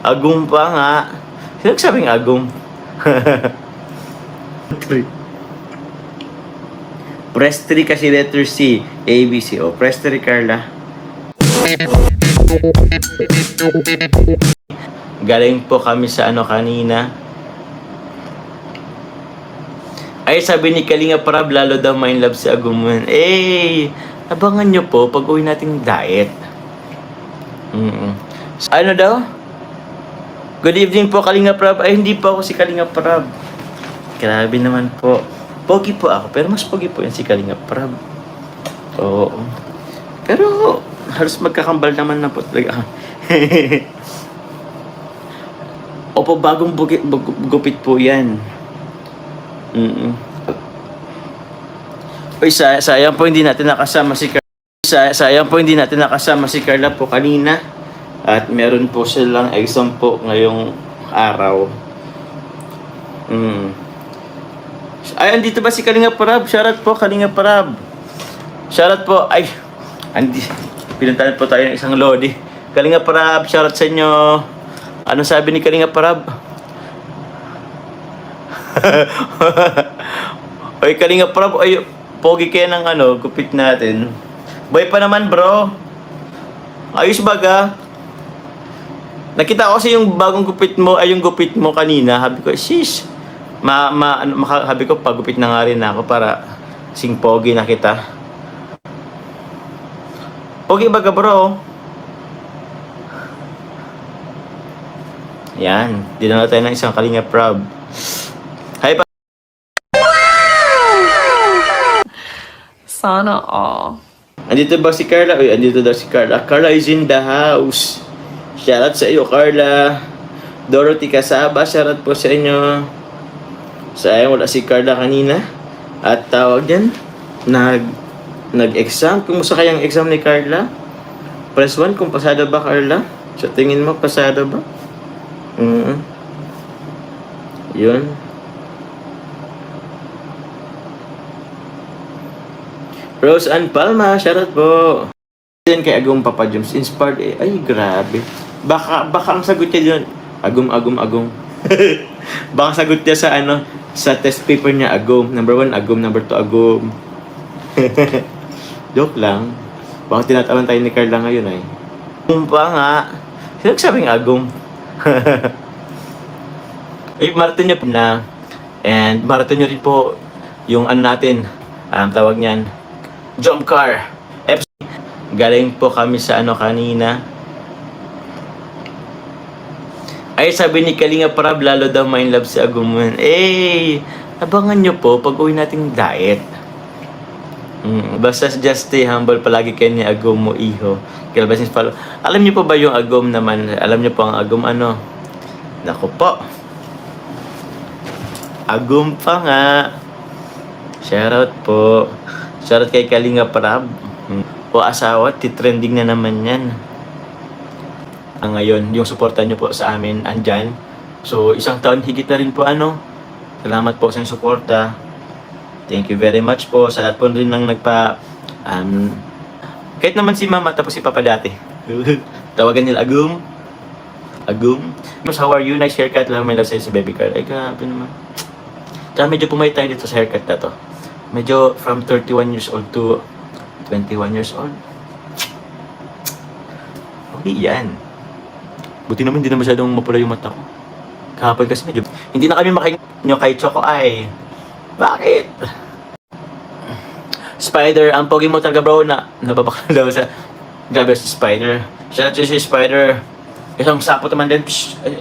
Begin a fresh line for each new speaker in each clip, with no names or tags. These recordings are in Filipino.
Agum pa nga. Sino nagsabing agum? Press 3 kasi letter C. A, B, C. O, press 3, Carla. Galing po kami sa ano kanina. Ay, sabi ni Kalinga Prab, lalo daw ma-in love si Agumon. Eh, abangan nyo po pag uwi nating diet. Ano daw? Good evening po, Kalinga Prab. Ay, hindi po ako si Kalinga Prab. Grabe naman po. Pogi po ako, pero mas pogi po yan si Kalinga Prab. Oo. Pero, halos magkakambal naman na po talaga. Opo, bagong gupit po yan. Uy, sayang po hindi natin nakasama si Carla. Sayang po hindi natin nakasama si Carla po kanina. At meron po silang exam po ngayong araw. Ay, andito ba si Kalinga Prab? Shoutout po, Kalinga Prab. Shoutout po. Ay, pinuntahan po tayo ng isang lodi. Kalinga Prab, shoutout sa inyo. Anong sabi ni Kalinga Prab? Oy, Kalinga Prab, ay, pogi kaya ng gupit natin. Boy pa naman, bro. Ayos baga. Nakita ko kasi yung bagong gupit mo, ay yung gupit mo kanina. Sabi ko, sis, sabi ko, pagupit na nga rin ako para sing pogi na kita. Pogi baga, bro. Yan, dinala tayo ng isang Kalinga Prab. Hi pa.
Sana all.
Andito ba si Carla? Uy, andito daw si Carla. Carla is in the house. Shoutout sa iyo, Carla. Dorothy Casaba, shoutout po sa inyo. Sayang wala si Carla kanina. At tawag dyan, nag-exam. Kumusta kayang exam ni Carla? Press 1 kung pasado ba, Carla? Sa tingin mo, pasado ba? Yun. Rose Ann Palma, shoutout po. Yan kay Agum Papa Joms, inspired eh. Ay, grabe. Baka ang sagot niya dyan, Agum. Baka sagot niya sa test paper niya, Agum. Number 1, Agum. Number 2, Agum. Joke lang. Baka tinatawan tayo ni Carla ngayon ay. Agum pa nga. Sino nagsabing Agum? Eh, marathon nyo na. And marathon nyo rin po yung natin. Tawag niyan, jump car. Galing po kami sa kanina. Ay, sabi ni Kalinga Prab, lalo daw ma-in love si Agumon. Eh, abangan nyo po pag uwi nating diet. Basta just stay humble palagi kayo ni Agum mo, iho. Kalbasin follow. Alam nyo po ba yung Agum naman? Alam nyo po ang Agum Naku po. Agum pa nga. Shoutout po. Shoutout kay Kalinga Prab. O asawa, titrending na naman yan. Ngayon, yung suporta nyo po sa amin, andyan. So, isang taon higit na rin po Salamat po sa inyong suporta. Thank you very much po. Sa lahat po rin nang kahit naman si Mama tapos si Papa dati. Tawagan nila Agum. How are you? Nice haircut lang may love sa'yo si Baby Carl. Ay, grabe naman. Tsaka medyo pumayat tayo dito sa haircut na to. Medyo from 31 years old to 21 years old. Okay yan. Buti naman hindi na masyadong mapula yung mata ko. Kahapon kasi medyo hindi na kami nyo kay Choco ay. Bakit? Spider, ang pogi mo talaga bro na napapakalaw sa grabe si Spider. Shout out si Spider. Isang sapot naman din. Psh, ay,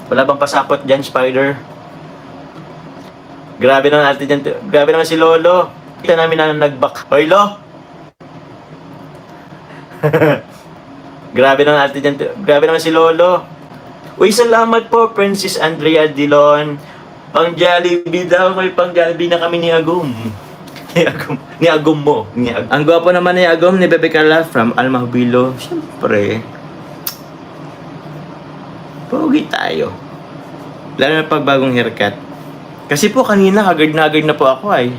wala bang pasapot dyan, Spider? Grabe naman natin dyan. Grabe naman si Lolo. Kita namin na nag-back. Hoy, Lo! Grabe naman natin dyan. Grabe naman si Lolo. Uy, salamat po, Princess Andrea Dilon. Pang Jollibee daw. May pang Jollibee na kami ni Agum. Ni Agum mo. Ang gwapo naman ni Agum, ni Bebe Carla from Almahubilo. Siyempre. Pogi tayo. Lalo na pag bagong haircut. Kasi po kanina, haggard na po ako ay.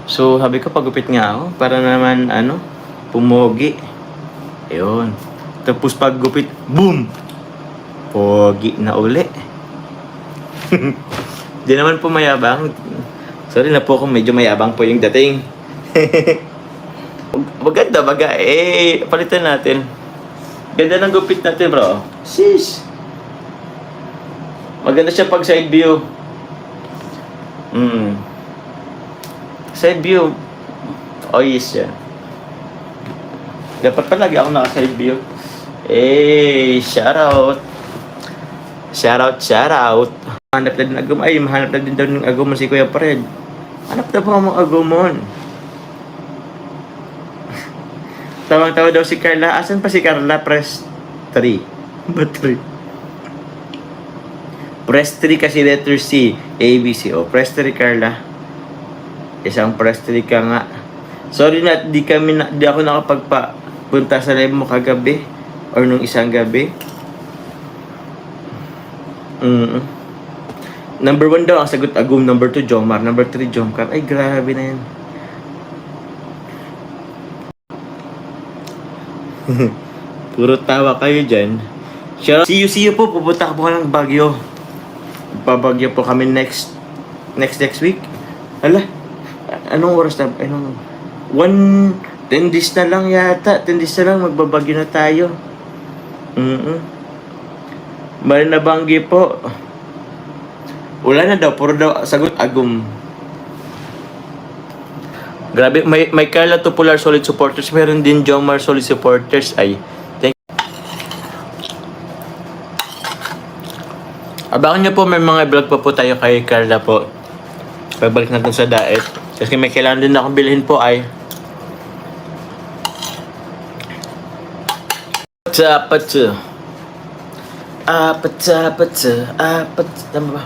So, sabi ko, pagupit nga ako. Para naman, pumogi. Ayun. Tapos paggupit, boom! Pogi na uli. Di naman po mayabang. Sorry na po kung medyo mayabang po yung dating. Maganda baga. Palitan natin. Ganda ng gupit natin, bro. Sis. Maganda siya pag side view. Side view. Oh, yes yan. Dapat palagi ako naka-side view. Shout out. Shout out. Hanap na din agum. Mahanap na din daw ng agumon si Kuya Fred. Hanap na po ang mga agumon. Tawang-tawa daw si Carla. Asan pa si Carla? Press 3. Ba't 3? Press 3 kasi letter C. A, B, C. O, press 3, Carla. Isang press 3 ka nga. Sorry na, di ako nakapagpunta sa live mo kagabi. Or nung isang gabi. Number 1 daw ang sagot agum. Number 2 Jomar. Number 3 Jomcar. Ay grabe na yan. Puro tawa kayo dyan. See you po. Pupunta po ka ng Baguio. Babagyo po kami next week. Hala. Anong oras na? 10 days na lang yata. 10 days na lang magbabagyo na tayo. Marinabanggi po. Wala na daw. Puro daw sagot agum. Grabe. May Carla Tupular solid supporters. Meron din Jomar solid supporters. Ay. Thank you. Abangan nyo po. May mga vlog pa po tayo kay Carla po. Pagbalik natin sa diet. Kasi may kailangan din akong bilhin po ay tama ba?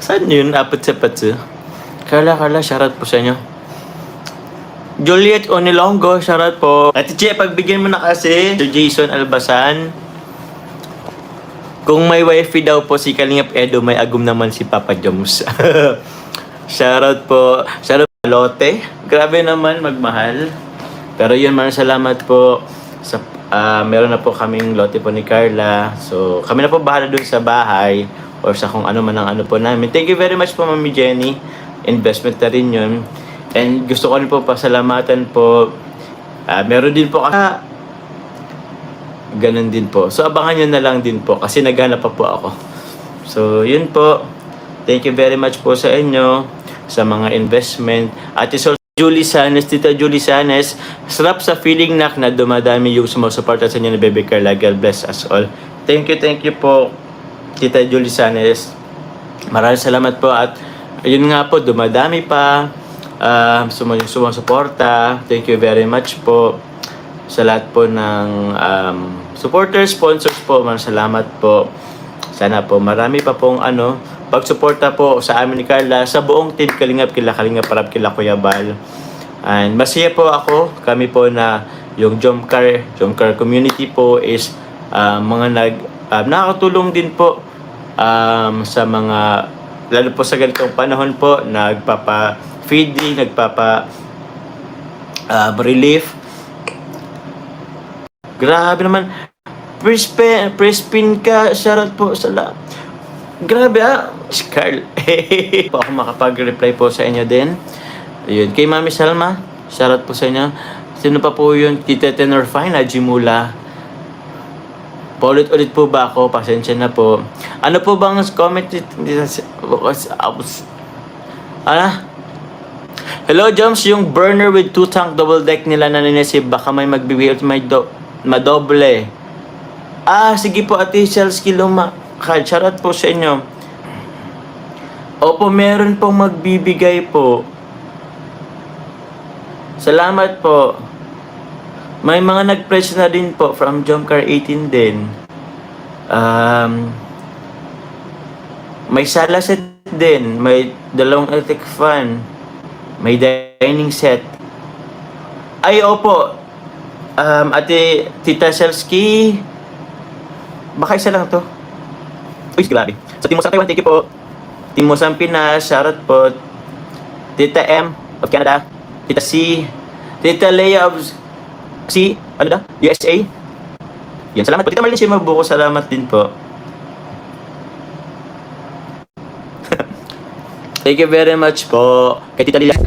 Saan yun? Carla, shoutout po sa inyo. Juliet Onilongo, shoutout po. Ate Che, pagbigyan mo na kasi Sir Jason Albasan. Kung may wifi daw po si Kalingap Edo, may agum naman si Papa Joms. Shoutout po. Shoutout po Lotte. Grabe naman, magmahal. Pero yun, maraming salamat po. Meron na po kaming lote po ni Carla. So, kami na po bahala dun sa bahay or sa kung ano man ang ano po namin. Thank you very much po, Mami Jenny. Investment na rin yun. And gusto ko rin po pasalamatan po. Meron din po ganun din po. So, abangan nyo na lang din po kasi naghanap pa po ako. So, yun po. Thank you very much po sa inyo sa mga investment. Ate Sol Julie Sanes, Tita Julie Sanes, sarap sa feeling na dumadami yung sumusuporta sa inyo ni Baby Carla. God bless us all. Thank you po, Tita Julie Sanes. Maraming salamat po at ayun nga po, dumadami pa sumusuporta. Thank you very much po sa lahat po ng supporters, sponsors po. Maraming salamat po. Sana po marami pa pong pagsuporta po sa amin ni Carla, sa buong team Kalingap, kila Parab, kila Kuya Bal. And masaya po ako, kami po na yung Jomcar community po is mga nakakatulong din po sa mga, lalo po sa ganitong panahon po, nagpapa-feeding, relief. Grabe naman. Press pin ka, shoutout po sa Grabe si Carl. Po ako makapag-reply po sa inyo din. Ayun, kay Mami Salma, shoutout po sa inyo. Sino pa po yun? Tita Tenor Fine, Ajimula. Paulit-ulit po ba ako? Pasensya na po. Ano po bang comment? Hello, Joms. Yung burner with 2-tank double deck nila na ninesip, baka may magbibigay at may madoble. Sige po, Ate Shelski Luma. Shoutout po sa inyo. Opo, meron pong magbibigay po. Salamat po. May mga nag-pledge na din po from Jomcar 18 din. May sala set din. May 2 electric fan. May dining set. Ay, opo. Ate Tita Shelski. Baka isa lang to. Uy, grabe. Sa Team Mosang Taiwan, thank you po. Team Mosang Pinas, shoutout po. Tita M of Canada. Tita C. Tita Leia of ano da? USA? Yan, salamat po. Tita Marlene Shimabuko, salamat din po. Thank you very much po. Kay Tita Lila.